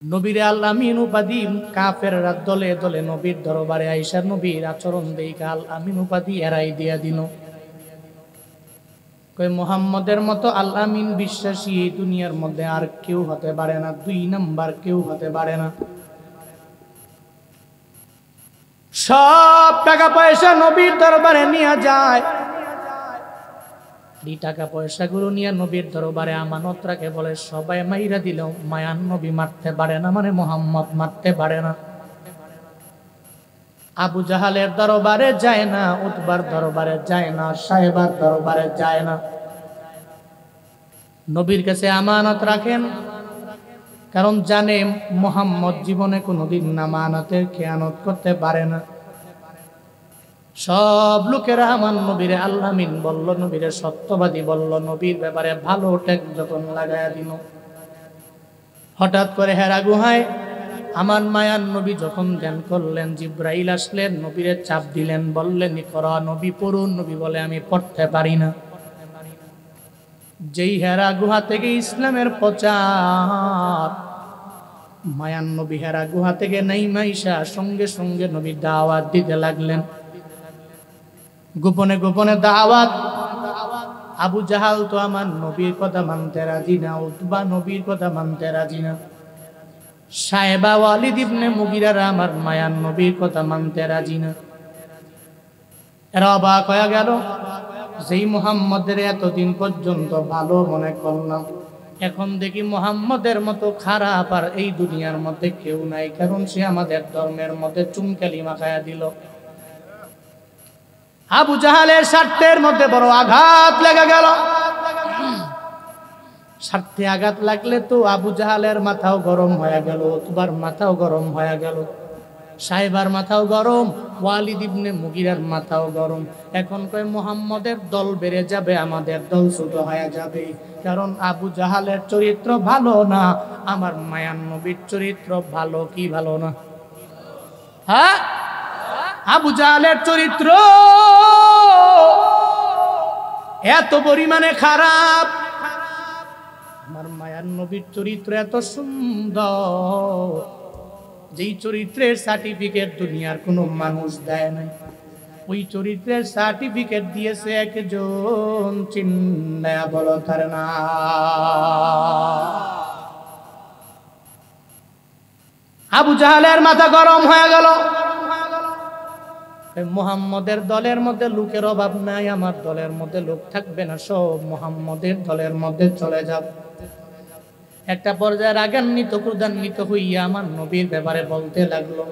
নবীরে আল আমিন উপাধি কাফেররা দলে দলে নবীর দরবারে আইসা নবীর আচরণ দেইখা আল আমিন উপাধি এরাই দিয়া দিল। কই মুহাম্মদের মতো আল আমিন বিশ্বাসী এই দুনিয়ার মধ্যে আর কেউ হতে পারে না, 2 নাম্বার কেউ হতে পারে না। সব টাকা পয়সা নবীর দরবারে নিয়ে যায়, এই টাকা পয়সাগুলো নিয়ে নবীর দরবারে আমানত রাখে, বলে সবাই মাইরা দিলেও মায়ান নবী মারতে পারে না, মানে মুহাম্মদ মারতে পারে না। আবু জাহালের দরবারে যায় না, উতবার দরবারে যায় না, সাহেবার দরবারে যায় না, নবীর কাছে আমানত রাখেন, কারণ জানে মুহাম্মদ জীবনে কোনোদিন আমানতের খেয়ানত করতে পারে না। সব লোকেরা আমার নবীরে আল্লাহ আমিন বলল, নবীরে সত্যবাদী বলল, নবীর ব্যাপারে ভালো টেক যখন লাগায়া দিল। হঠাৎ করে হেরা গুহায় আমার মায়ার নবী যখন ধ্যান করলেন, জিব্রাইল আসলেন, নবীরে চাপ দিলেন, বললেন ইকরা, নবী পড়ুন। নবী বলে আমি পড়তে পারি না। যেই হেরা গুহা থেকে ইসলামের প্রচার, মায়ান নবী হেরা গুহা থেকে নাইমাইশা সঙ্গে সঙ্গে নবী দাওয়াত দিতে লাগলেন। গোপনে গোপনে দাওয়াত। আবু জাহাল তো আমার নবীর কথা মানতে রাজি না, উতবা নবীর কথা মানতে রাজি না, সাহেবা ওয়ালিদ ইবনে মুগিরারা আমার মায়ান নবীর কথা মানতে রাজি না। এরা অবাক হয়ে গেল, যেই মুহাম্মদের এতদিন পর্যন্ত ভালো মনে করলাম, এখন দেখি মুহাম্মদের মতো খারাপ আর এই দুনিয়ার মধ্যে কেউ নাই, কারণ সে আমাদের ধর্মের মধ্যে চুনকালি মাখায়া দিল। আবু জাহালের স্বার্থের মধ্যে বড় আঘাত লেগে গেল। স্বার্থে আঘাত লাগলে তো আবু জাহালের মাথাও গরম হয়ে গেল, উতবার মাথাও গরম হয়ে গেল, সাহেবার মাথাও গরম, ওয়ালিদ ইবনে মুগিরার মাথাও গরম। এখন কয় মুহাম্মদের দল বেড়ে যাবে, আমাদের দল ছোট হয়ে যাবে, কারণ আবু জাহালের চরিত্র ভালো না, আমার মায়ান নবীর চরিত্র ভালো কি ভালো না? হ্যাঁ, আবু জাহালের চরিত্র এত পরিমাণে খারাপ, আমার মায়ান নবীর চরিত্র এত সুন্দর, যেই চরিত্রের সার্টিফিকেট দুনিয়ার কোনো মানুষ দেয় নাই, ওই চরিত্রের সার্টিফিকেট দিয়েছে একজন, চিন্না বলো তার না। আবু জাহালের মাথা গরম হয়ে গেল। মুহাম্মদের দলের মধ্যে লোকের অভাব নাই, আমার দলের মধ্যে লোক থাকবে না, সব মুহাম্মদের দলের মধ্যে চলে যাবে। একটা পর্যায়ে রাগান্বিত ক্রোধান্বিত হইয়া আমার নবীর ব্যাপারে বলতে লাগলো,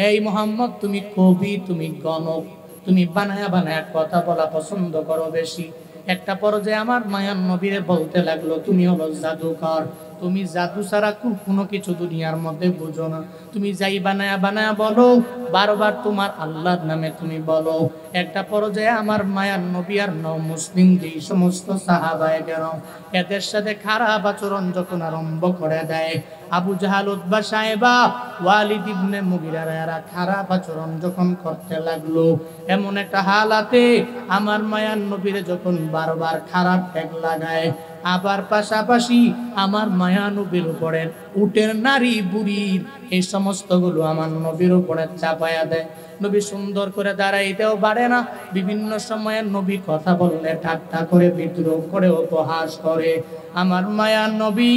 এই মুহাম্মদ, তুমি কবি, তুমি গণক, তুমি বানায়া বানায়া কথা বলা পছন্দ করো বেশি। একটা পর্যায়ে আমার মায়ান নবীরে বলতে লাগলো, তুমি হলো জাদুকর, তুমি জাদু ছাড়া কোনো কিছু দুনিয়ার মধ্যে বুঝো না, তুমি যাই বানায়া বানায়া বলো, বারবার তোমার আল্লাহর নামে তুমি বলো। একটা পর্যায়ে আমার মায়ান নবী আর মুসলিম যেই সমস্ত সাহাবায়ে কেরাম, এদের সাথে খারাপ আচরণ যখন আরম্ভ করে দেয়, আবু জাহাল, উতবা, সাহেবা, ওয়ালিদ ইবনে মুগিরারা এরা খারাপ আচরণ যখন করতে লাগলো, এমন একটা হালাতে আমার মায়ান নবীরে যখন বারবার খারাপ ঠেক লাগায়, আবার পাশাপাশি আমার মায়া নবীর উপরে উটের নারী বুড়ির এই সমস্তগুলো আমার নবীর উপরে চাপায়া দেয়। নবী সুন্দর করে দাঁড়াইতেও পারে না, বিভিন্ন সময়ে নবী কথা বললে ঠাট্টা করে, বিদ্রোহ করে, উপহাস করে। আমার মায়া নবী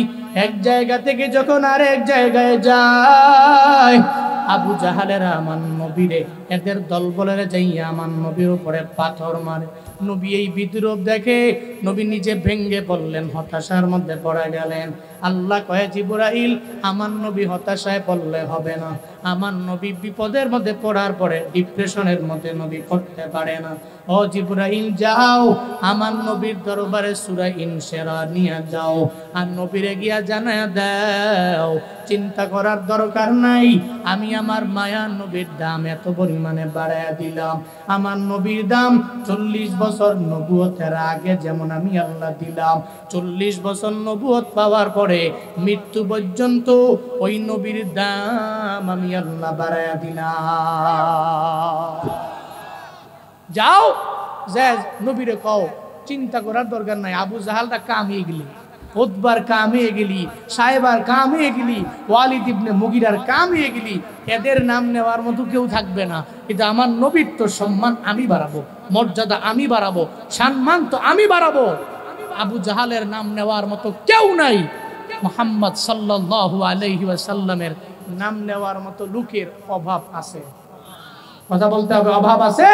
এক জায়গা থেকে যখন আরেক জায়গায় যায়, আবু জাহালেরা আমার নবীরে, এদের দল বলেরা যাইয়া আমার নবীর উপরে পাথর মারে। নবী এই বিদ্রোহ দেখে নবী নিজে ভেঙ্গে পড়লেন, হতাশার মধ্যে পড়ে গেলেন। আল্লাহ কয়ে, জিবরাইল, আমার নবী হতাশায় পড়লে হবে না, আমার নবী বিপদের মধ্যে পড়ার পরে ডিপ্রেশনের মধ্যে নবী করতে পারে না। ও জিবরাইল, যাও আমার নবীর দরবারে সূরা ইনশিরাহ নিয়ে যাও, আর নবীরে গিয়া জানায়া দাও, চিন্তা করার দরকার নাই, আমি আমার মায়া নবীর দাম এত পরিমাণে বাড়ায়া দিলাম। আমার নবীর দাম 40 বছর নবুয়তের আগে যেমন আমি আল্লাহ দিলাম, 40 বছর নবুয়ত পাওয়ার পরে মৃত্যু পর্যন্ত ওই নবীর দাম আমি আল্লাহ বাড়ায়া দিলাম। যাও, যে নবীরে কও, চিন্তা করার দরকার নাই, আবু জাহালটা কামিয়ে গেলি, উতবার কাম হয়ে গেলি, সাহেবার কাম হয়ে গেলি, ওয়ালিদ ইবনে মুগিরার কাম হয়ে গেলি, এদের নাম নেওয়ার মতো কেউ থাকবে না। কিন্তু আমার নবীর তো সম্মান আমি বাড়াবো, মর্যাদা আমি বাড়াবো, সম্মান তো আমি বাড়াবো। আবু জাহালের নাম নেওয়ার মতো কেউ নাই, মুহাম্মদ সাল্লাল্লাহু আলাইহি ওয়াসাল্লামের নাম নেওয়ার মতো লোকের অভাব আছে। কথা বলতে হবে, অভাব আছে।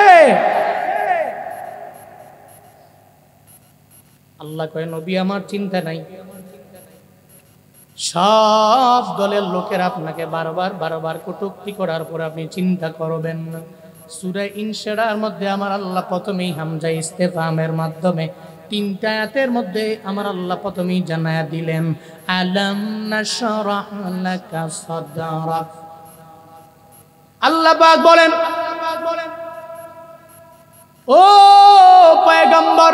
আল্লাহ কয় নবী আমার চিন্তা নাই, সব দলের লোকের আপনাকে বারবার বারবার কটূক্তি করার পর আপনি চিন্তা করবেন না। সূরা ইনশিরার মধ্যে আমার আল্লাহ প্রথমেই হামজা ইস্তেফহামের মাধ্যমে 3টা আয়াতের মধ্যে আমার আল্লাহ প্রথমেই জানায়া দিলেন, আলাম নাশরাহ লাকা সাদরাক। আল্লাহ পাক বলেন, ও পয়গম্বর,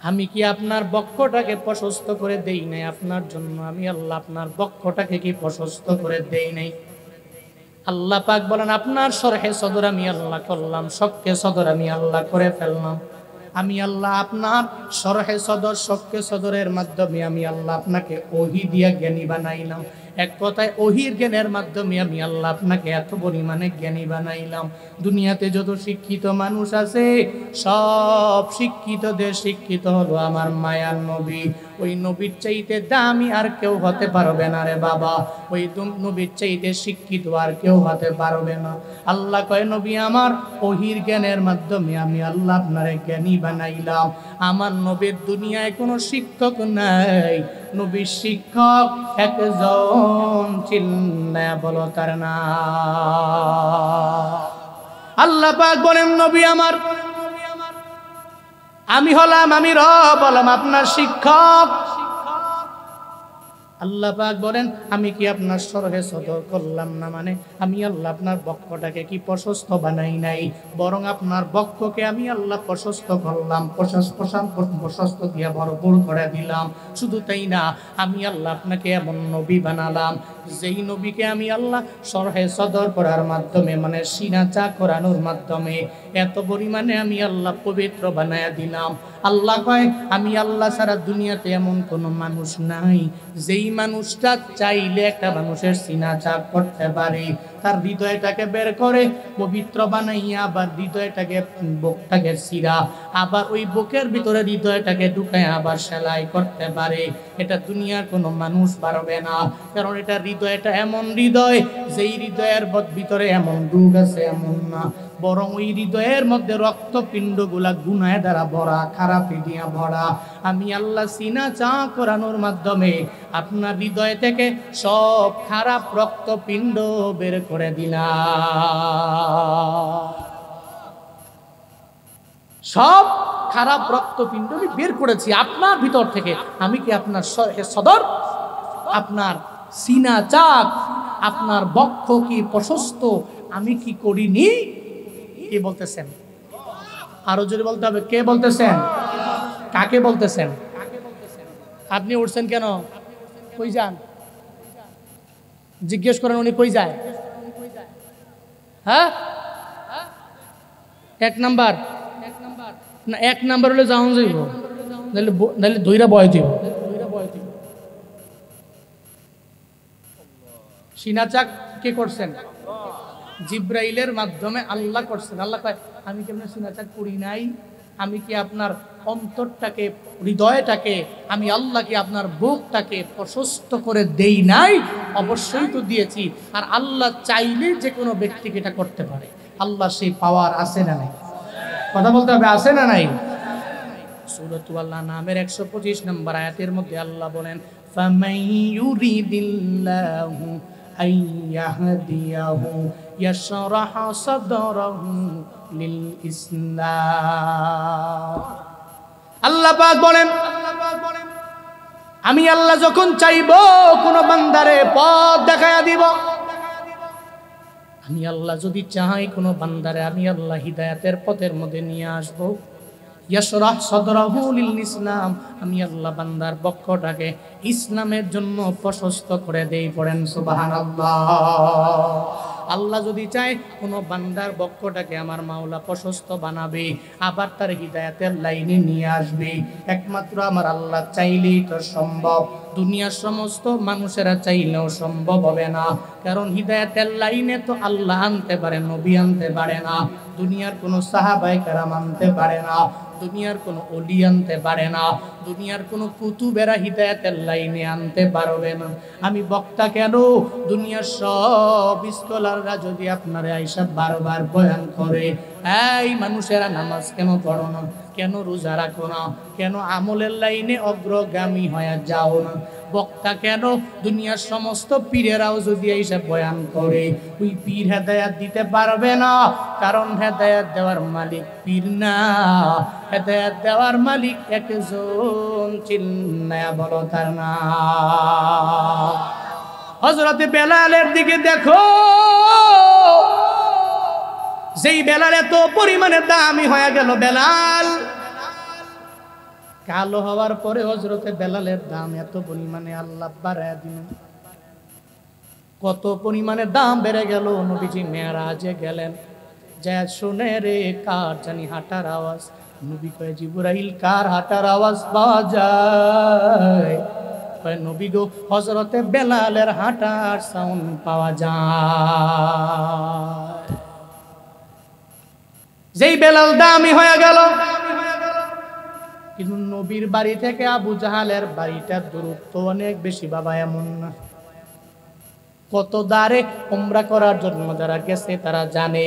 আমি কি আপনার বক্ষটাকে প্রশস্ত করে দেই নাই আপনার জন্য? আমি আল্লাহ আপনার বক্ষটাকে কি প্রশস্ত করে দেই নাই? আল্লাহ পাক বলেন, আপনার শরহে সদর আমি আল্লাহ করলাম, শক্কে সদর আমি আল্লাহ করে ফেললাম। আমি আল্লাহ আপনার শরহে সদর, শক্কে সদরের মাধ্যমে আমি আল্লাহ আপনাকে ওহী দিয়া জ্ঞানী বানাইলাম। এক কথায় ওহীর জ্ঞানের মাধ্যমে আমি আল্লাহ আপনাকে এত পরিমাণে জ্ঞানী বানাইলাম। দুনিয়াতে যত শিক্ষিত মানুষ আছে, সব শিক্ষিতদের শিক্ষিত হলো আমার মায়ার নবী। ওই নবীর চাইতে দামি আর কেউ হতে পারবে না রে বাবা, ওই নবীর চাইতে শিক্ষিত আর কেউ হতে পারবে না। আল্লাহ কয়, নবী আমার ওহীর জ্ঞানের মাধ্যমে আমি আল্লাহ আপনারে জ্ঞানী বানাইলাম। আমার নবীর দুনিয়ায় কোনো শিক্ষক নাই, নবীর শিক্ষক একজন, চিল্লায়া বলো তার নাম। আল্লাহ পাক বলেন, নবী আমার, আমি হলাম, আমি রব হলাম আপনার শিক্ষক। আল্লাহ পাক বলেন, আমি কি আপনার শরহে সদর করলাম না? মানে আমি আল্লাহ আপনার বক্ষটাকে কি প্রশস্ত বানাই নাই, বরং আপনার বক্ষকে আমি আল্লাহ প্রশস্ত করলাম, প্রশস্ত দিয়া ভরপুর করে দিলাম। শুধু তাই না, আমি আল্লাহ আপনাকে এমন নবী বানালাম, যেই নবীকে আমি আল্লাহ শরহে সদর করার মাধ্যমে, মানে সিনা চা করানোর মাধ্যমে এত পরিমাণে আমি আল্লাহ পবিত্র বানায়া দিলাম। আল্লাহ কয়, আমি আল্লাহ সারা দুনিয়াতে এমন কোনো মানুষ নাই যেই মানুষটা চাইলে একটা মানুষের সিনা চা করতে পারে, তার হৃদয়টাকে বের করে পবিত্র বানাইয়া, আবার হৃদয়টাকে, বুকটাকে সিরা, আবার ওই বুকের ভিতরে হৃদয়টাকে ঢুকায় আবার সেলাই করতে পারে। এটা দুনিয়ার কোনো মানুষ পারবে না, কারণ এটা হৃদয়টা এমন হৃদয়, যেই হৃদয়ের ভিতরে এমন রোগ আছে এমন না, বরং ওই হৃদয়ের মধ্যে রক্তপিণ্ডগুলা গুনাহে দ্বারা ভরা, খারাপি দিয়া ভরা। আমি আল্লাহ সিনা চা করানোর মাধ্যমে আপনার হৃদয় থেকে সব খারাপ রক্তপিণ্ড বের করে দিলাম। সব খারাপ রক্তপিণ্ড আমি বের করেছি আপনার ভিতর থেকে। আমি কি আপনার সদর, আপনার সিনা চাক, আপনার বক্ষ কি প্রশস্ত আমি কি করিনি? কে বলতেছেন? আরো জোরে বলতে হবে, কে বলতেছেন? কাকে বলতেছেন? আপনি উঠছেন কেন? কই যান? জিজ্ঞেস করেন, উনি কই যায়? হ্যাঁ, 1 নাম্বার না, 1 নাম্বার হলে যাওয়া যাইব, নাহলে ধইরা বয় দিব। সিনাচাক কে করছেন? জিব্রাইলের মাধ্যমে আল্লাহ করছেন। আল্লাহ কয়, আমি কি আপনার সিনাচাক করি নাই? আমি কি আপনার অন্তরটাকে, হৃদয়টাকে, আমি আল্লাহ কি আপনার বুকটাকে প্রশস্ত করে দেই নাই? অবশ্যই তো দিয়েছি। আর আল্লাহ চাইলে যে কোনো ব্যক্তিকে এটা করতে পারে। আল্লাহ সেই পাওয়ার আছে না নাই? কথা বলতে হবে, আছে না নাই? সূরাতুল আনআমের 125 নম্বর আয়াতের মধ্যে আল্লাহ বলেন, ফামান ইউরিদিল্লাহু আইয়াহদিয়াহু ইয়াশরাহ সাদরাহু লিল ইসলাম। আল্লাহ পাক বলেন, আমি আল্লাহ যখন চাইবো কোন বান্দারে পথ দেখায়া দিব। আমি আল্লাহ যদি চাই কোন বান্দারে আমি আল্লাহ হিদায়াতের পথের মধ্যে নিয়ে আসবো। ইয়াশরাহ সাদরাহু লিল ইসলাম, আমি আল্লাহ বান্দার বক্ষটাকে ইসলামের জন্য প্রশস্ত করে দেই। পড়েন সুবহানাল্লাহ। আল্লাহ যদি চায় কোনো বান্দার বক্ষটাকে আমার মাওলা প্রশস্ত বানাবে, আবার তার হিদায়াতের লাইনে নিয়ে আসবে। একমাত্র আমার আল্লাহ চাইলেই তো সম্ভব। দুনিয়ার সমস্ত মানুষেরা চাইলেও সম্ভব হবে না, কারণ হিদায়াতের লাইনে তো আল্লাহ আনতে পারে, নবী আনতে পারে না। দুনিয়ার কোনো সাহাবায়ে কেরাম আনতে পারে না, দুনিয়ার কোনো ওলি আনতে পারে না, দুনিয়ার কোনো কুতুবেরা হিদায়াতের লাইনে আনতে পারবে না। আমি বক্তা কেন, দুনিয়ার সব স্কলাররা যদি আপনারা আইসা বারবার বয়ান করে, এই মানুষেরা নামাজ কেন পড়ো না, কেন রোজা রাখো না, কেন আমলের লাইনে অগ্রগামী হয়ে যাও না, বক্তা কেন, দুনিয়ার সমস্ত পীরেরাও যদি এইসব বয়ান করে, ওই পীর হেদায়াত দিতে পারবে না, কারণ হেদায়াত দেওয়ার মালিক পীর না, হেদায়াত দেওয়ার মালিক একজন, চিল্লায়া বলো তার নাম। হযরতে বেলালের দিকে দেখো, যেই বেলাল এত পরিমাণে দামি হয়ে গেল, বেলাল কালো হওয়ার পরে হযরতে বেলালের দাম এত পরিমাণে আল্লাহ বাড়ায় দিলেন। কত পরিমাণে দাম বেড়ে গেল, নবীজি মেরাজে গেলেন, যা শুনে রে কার জানি হাঁটার আওয়াজ। নবী কয় জিবরাইল, কার হাঁটার আওয়াজ পাওয়া যায়? কয় নবী গো, হযরতে বেলালের হাঁটার সাউন্ড পাওয়া যায়। যেই বেলাল দামি হয়ে গেল, কিন্তু নবীর বাড়ি থেকে আবু জাহালের বাড়িটার দূরত্ব অনেক বেশি বাবা, এমন না। কত দাঁড়ে উমরা করার জন্য যারা গেছে তারা জানে,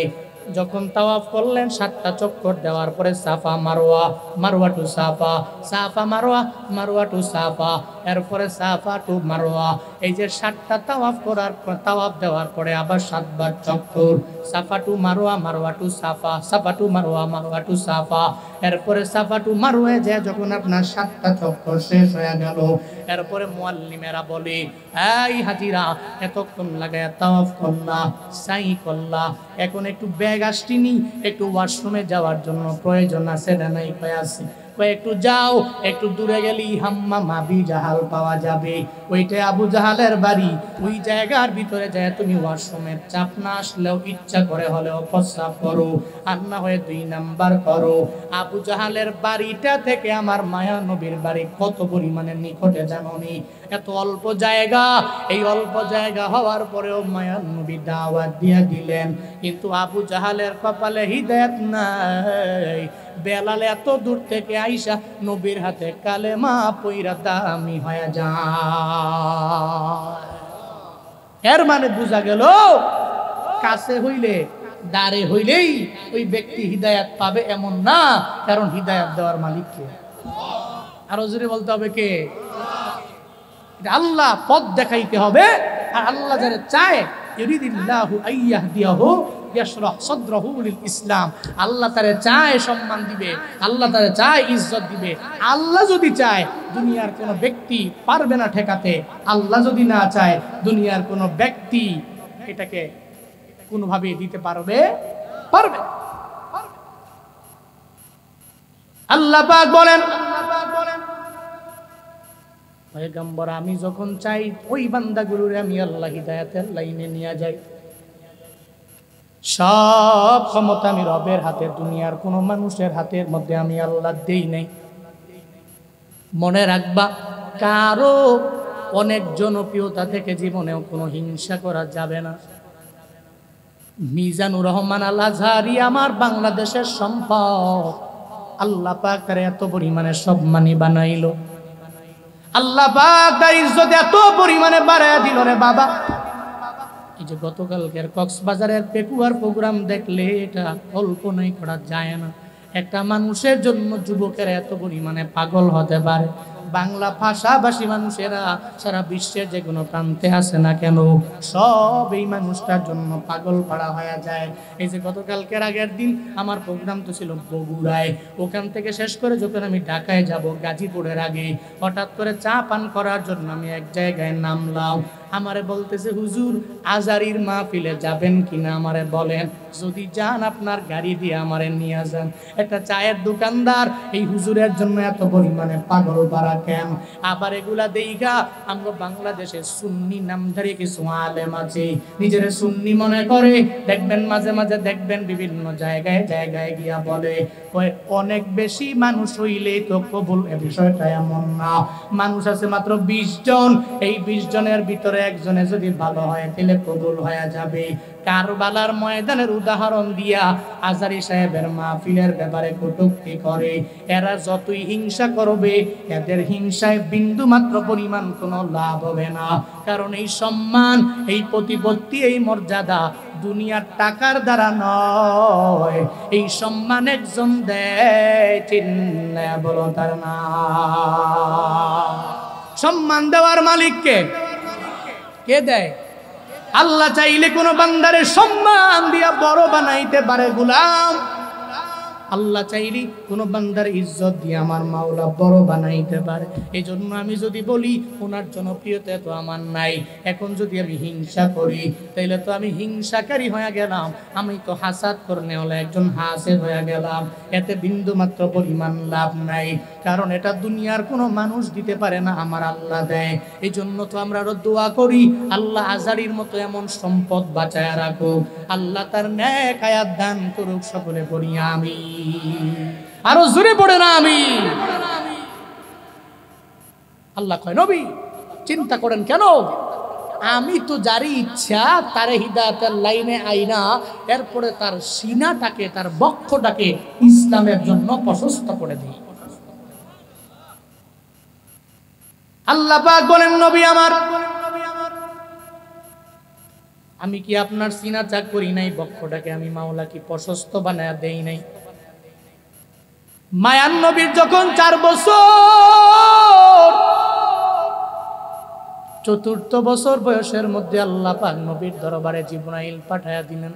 যখন তাওয়াফ করলেন 7টা চক্কর দেওয়ার পরে সাফা মারওয়া, মারওয়া টু সাফা, সাফা মারওয়া, মারওয়া টু সাফা, এরপরে সাফা টু মারওয়া, এই যে 7টা তাওয়াফ করার পর, তাওয়াফ দেওয়ার পরে আবার 7বার চক্কর, সাফা টু মারওয়া, মারওয়া টু সাফা, সাফা টু মারওয়া, মারওয়া টু সাফা, এরপরে সাফা টু মারওয়া যায় যখন আপনার 7টা চক্কর শেষ হয়ে গেল, এরপরে মুআল্লিমেরা বলে, এই হাজিরা এতক্ষণ লাগায় তাওয়াফ করলা, সাই করলা, এখন একটু ব্যাগ আসটিনি, একটু ওয়াশরুমে যাওয়ার জন্য প্রয়োজন আছে না নাই? কয় আছে। কয় একটু যাও, একটু দূরে গেলেই হাম্মাম আবি জাহাল পাওয়া যাবে, ওইটা আবু জাহালের বাড়ি, ওই জায়গার ভিতরে যায় তুমি ওয়াশরুমের চাপ না আসলেও ইচ্ছা করে হলেও প্রস্রাব করো, আর না হয়ে 2 নাম্বার করো। আবু জাহালের বাড়িটা থেকে আমার মায়া নবীর বাড়ি কত পরিমাণে নিকটে জানোনি? এত অল্প জায়গা, এই অল্প জায়গা হওয়ার পরেও মায়া নবী দাওয়াত দিয়ে দিলেন, কিন্তু আবু জাহালের কপালে হিদায়াত নাই। বেলাল এত দূর থেকে আইসা নবীর হাতে কালেমা পয়রা দামি হয়ে যায়। এর মানে বোঝা গেল, কাছে হইলে, দাঁড়ে হইলেই ওই ব্যক্তি হিদায়াত পাবে এমন না, কারণ হিদায়াত দেওয়ার মালিক কে? আরো জোরে বলতে হবে কে? আল্লাহ পথ দেখাইতে হবে, আর আল্লাহ যারা চায়, ইউরিদিল্লাহু আইয়াহদিয়াহু ইয়াশরাহ সাদরাহু লিল ইসলাম, আল্লাহ তারে চায় সম্মান দিবে, আল্লাহ তারে চায় ইজ্জত দিবে। আল্লাহ যদি চায়, দুনিয়ার কোনো ব্যক্তি পারবে না ঠেকাতে, আল্লাহ যদি না চায়, দুনিয়ার কোনো ব্যক্তি এটাকে কোনোভাবে দিতে পারবে? আল্লাহ পাক বলেন, পয়গম্বর আমি যখন চাই ওই বান্দাগুলোরে আমি আল্লাহ হিদায়াতের লাইনে নিয়ে যাই। সব ক্ষমতা আমি রবের হাতে, দুনিয়ার কোনো মানুষের হাতের মধ্যে আমি আল্লাহ দেই নাই। মনে রাখবা, কারো অনেক জনপ্রিয়তা থেকে জীবনেও কোনো হিংসা করা যাবে না। মিজানুর রহমান আল আজহারি আমার বাংলাদেশের সম্পদ, আল্লাহ পাক তার এত পরিমাণে সম্মানী বানাইলো, আল্লাহ পাক তার ইজ্জত এত পরিমাণে বাড়ায় দিল রে বাবা। এই যে গতকালকের কক্সবাজারের পেকুয়ার প্রোগ্রাম দেখলে এটা কল্পনাই করা যায় না। একটা মানুষের জন্য যুবকেরা এত পরিমাণে পাগল হতে পারে। বাংলা ভাষাভাষী মানুষেরা সারা বিশ্বের যে কোনো প্রান্তে আসে না কেন, সব এই মানুষটার জন্য পাগল পাড়া হয়ে যায়। এই যে গতকালকের আগের দিন আমার প্রোগ্রাম তো ছিল বগুড়ায়, ওখান থেকে শেষ করে যখন আমি ঢাকায় যাব গাজীপুরের আগে, হঠাৎ করে চা পান করার জন্য আমি এক জায়গায় নামলাম। আমারে বলতেছে হুজুর আজারির মাহফিলে যাবেন কিনা আমারে বলেন, যদি যান আপনার গাড়ি দিয়ে আমারে নিয়ে যান। একটা চায়ের দোকানদার এই হুজুরের জন্য এত পরিমাণে পাগল পারা কেন? আবার এগুলা দেইগা আমরা বাংলাদেশে সুন্নি নামধারী কিছু আলেম আছে, নিজের সুন্নি মনে করে, দেখবেন মাঝে মাঝে দেখবেন বিভিন্ন জায়গায় জায়গায় গিয়া বলে অনেক বেশি মানুষ হইলেই তো কবুল। এ বিষয়টা এমন না, মানুষ আছে মাত্র 20 জন, এই 20 জনের ভিতরে একজনে যদি ভালো হয় তাহলে কবুল হয়ে যাবে। কারবালার ময়দানের উদাহরণ দিয়া আজারি সাহেবের মাহফিলের ব্যাপারে কটূক্তি করে। এরা যতই হিংসা করবে, এদের হিংসায় বিন্দু মাত্র পরিমাণ কোনো লাভ হবে না। কারণ এই সম্মান, এই প্রতিপত্তি, এই মর্যাদা দুনিয়ার টাকার দ্বারা নয়। এই সম্মান একজন দেয়, চিন্তা বলো তার না। সম্মান দেওয়ার মালিককে কে দেয়? আল্লাহ চাইলে কোনো বান্দারে সম্মান দিয়া বড় বানাইতে পারে গোলাম। আল্লাহ চাইলে কোনো বান্দার ইজ্জত দিয়ে আমার মাওলা বড় বানাইতে পারে। এই জন্য আমি যদি বলি ওনার জনপ্রিয়তা তো আমার নাই, এখন যদি আমি হিংসা করি তাইলে তো আমি হিংসাকারী হয়ে গেলাম, আমি তো হাসাদ করনে হলে একজন হাসেদ হয়ে গেলাম। এতে বিন্দু মাত্র পরিমাণ লাভ নাই, কারণ এটা দুনিয়ার কোনো মানুষ দিতে পারে না, আমার আল্লাহ দেয়। এই জন্য তো আমরা আরো দোয়া করি, আল্লাহ আজারির মতো এমন সম্পদ বাঁচায় রাখুক, আল্লাহ তার নেক হায়াত দান করুক। সকলে পড়ি আমিন। আরো জোরে পড়ে না আমি। আল্লাহ কয় নবী চিন্তা করেন কেন? আমি তো যারই ইচ্ছা তারে হিদায়াতের লাইনে আইনা এরপরে তার সিনাটাকে, তার বক্ষটাকে ইসলামের জন্য প্রশস্ত করে দিই। আল্লাহ পাক বলেন নবী আমার, আমি কি আপনার সিনা চাক করি নাই? বক্ষটাকে আমি মাওলা কি প্রশস্ত বানায়া দেই নাই? মায়ান নবীর যখন 4 বছর, 4র্থ বছর বয়সের মধ্যে আল্লাহ পাক নবীর দরবারে জিবরাইল পাঠায়া দিলেন।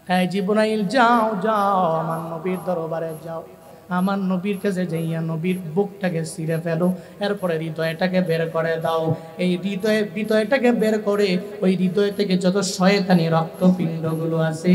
হ্যাঁ জিবরাইল যাও যাও আমার নবীর দরবারে যাও, আমার নবীর কাছে যাইয়া নবীর বুকটাকে ছিঁড়ে ফেলো, এরপরে হৃদয়টাকে বের করে দাও। এই হৃদয়টাকে বের করে ওই হৃদয় থেকে যত শয়তানি রক্তপিণ্ডগুলো আছে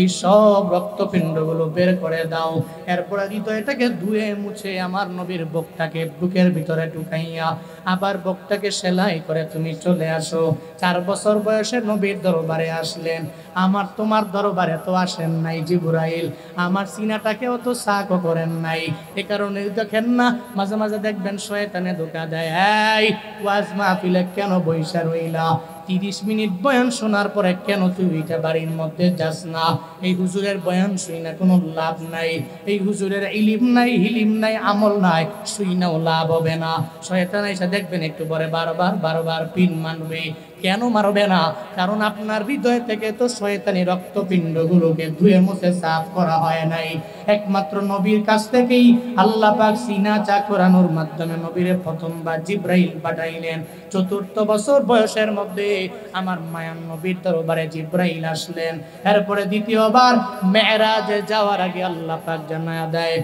এই সব রক্তপিণ্ডগুলো বের করে দাও। এরপরে হৃদয়টাকে ধুয়ে মুছে আমার নবীর বুকটাকে বুকের ভিতরে ঢুকাইয়া আবার বুকটাকে সেলাই করে তুমি চলে আসো। 4 বছর বয়সে নবীর দরবারে আসলেন, আমার তোমার দরবারে তো আসেন নাই জিবরাইল, আমার সিনাটাকেও তো সাকও করেন নাই। এ কারণে দেখেন না মাঝে মাঝে দেখবেন শয়তানে ধোঁকা দেয়, এই ওয়াজ মাহফিলে কেন বইসা রইলা? 30 মিনিট বয়ান শোনার পরে কেন তুই ওইটা বাড়ির মধ্যে যাস না? এই হুজুরের বয়ান শুই না কোনো লাভ নাই, এই হুজুরের ইলিম নাই, হিলিম নাই, আমল নাই, শুই নাও লাভ হবে না। শয়তান এসে দেখবেন একটু পরে বারবার পিন মারবে। কেন মারবে না? কারণ আপনার হৃদয় থেকে তো শয়তানি রক্তপিণ্ডগুলোকে ধুয়ে মুছে সাফ করা হয় নাই। একমাত্র নবীর কাছ থেকেই আল্লাহ পাক সিনা চাক করানোর মাধ্যমে নবীরে প্রথমবার জিবরাইল পাঠাইলেন। 4র্থ বছর বয়সের মধ্যে আমার মায়ান নবীর দরবারে জিবরাইল আসলেন। এরপরে দ্বিতীয়বার মেরাজে যাওয়ার আগে আল্লাহ পাক জানায়া দেয়,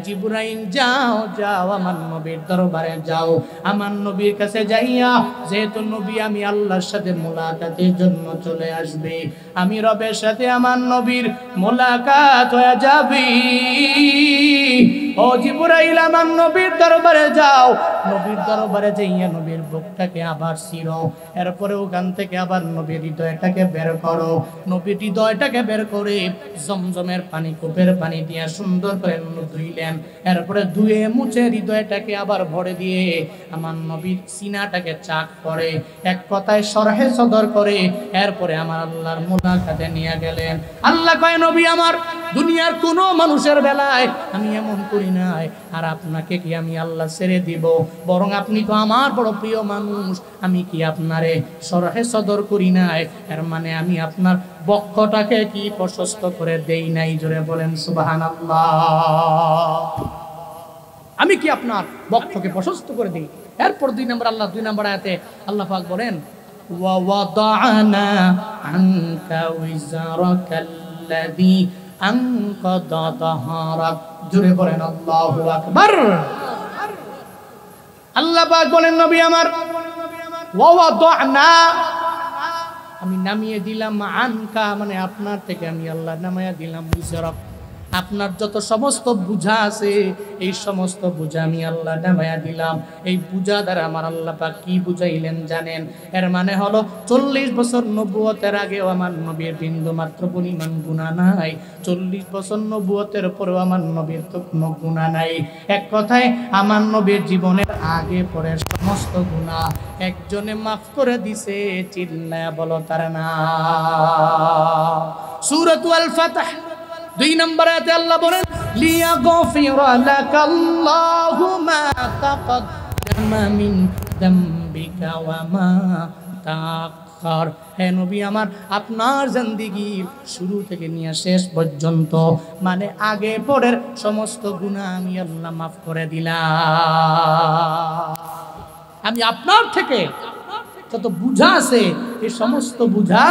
জিবরাইল যাও যাও আমার নবীর দরবারে যাও, আমার নবীর কাছে যাইয়া, যেহেতু নবী আমি আল্লাহর সাথে মোলাকাতের জন্য চলে আসবে, আমি রবের সাথে আমার নবীর মোলাকাত হয়ে যাবে। ও জিবরাইল আমার নবীর দরবারে যাও, নবীর দরবারে যাইয়া নবীর বুকটাকে আবার ছিঁড়ো, এরপরে ওখান থেকে আবার নবীর হৃদয়টাকে বের করো। নবীর হৃদয়টাকে বের করে জমজমের পানি, কূপের পানি দিয়ে সুন্দর করে ধুইলেন। এরপরে ধুয়ে মুছে হৃদয়টাকে আবার ভরে দিয়ে আমার নবীর সিনাটাকে চাক করে, এক কথায় সরহে সদর করে, এরপরে আমার আল্লাহর মুলাকাতে নিয়ে গেলেন। আল্লাহ কয় নবী আমার, দুনিয়ার কোনো মানুষের বেলায় আমি এমন করি নাই, আর আপনাকে কি আমি আল্লাহ ছেড়ে দিব? বরং আপনি তো আমার বড় প্রিয় মানুষ, আমি কি আপনারে সরহে সদর করি নাই? এর মানে আমি আপনার বক্ষটাকে কি প্রশস্ত করে দেই নাই? জোরে বলেন সুবহানাল্লাহ। আমি কি আপনার বক্ষকে প্রশস্ত করে দিই? এরপর 2 নম্বর আল্লাহ 2 নম্বর আয়াতে আল্লাহ পাক বলেন, ওয়া ওয়াদানা আনকা উইজরাকাল্লাযী আনকাদা যাহরাক। জোরে বলেন আল্লাহু আকবার। আল্লাহ পাক বলেন নবী আমার, ওয়া ওয়াদানা, আমি নামিয়ে দিলাম আনকা, মানে আপনার থেকে আমি আল্লাহ নামায়া দিলাম বিজরক, আপনার যত সমস্ত বোঝা আছে এই সমস্ত বোঝা আমি আল্লাহ নামায়া দিলাম। এই বোঝা দ্বারা আমার আল্লাহ পাক কি বুঝাইলেন জানেন? এর মানে হলো 40 বছর নবুয়তের আগেও আমার নবীর বিন্দু মাত্র পরিমাণ গুনাহ নাই, 40 বছর নবুয়তের পরেও আমার নবীর তো কোনো গুনাহ নাই। এক কথায় আমার নবীর জীবনের আগে পরে সমস্ত গুনাহ একজনে মাফ করে দিছে, চিল্লায়া বলো তার নাম। সূরাতুল ফাতহ 2 নম্বর আয়াতে আল্লাহ বলেন লিয়াগফিরা লাকাল্লাহু মা তাকাদ্দামা মিন যামবিকা ওয়া মা তাআখার। হে নবী আমার, আপনার জিন্দেগীর শুরু থেকে নিয়ে শেষ পর্যন্ত, মানে আগে পরের সমস্ত গুনাহ আমি আল্লাহ মাফ করে দিলাম। আমি আপনার থেকে যত বুঝা আছে এই সমস্ত বুঝা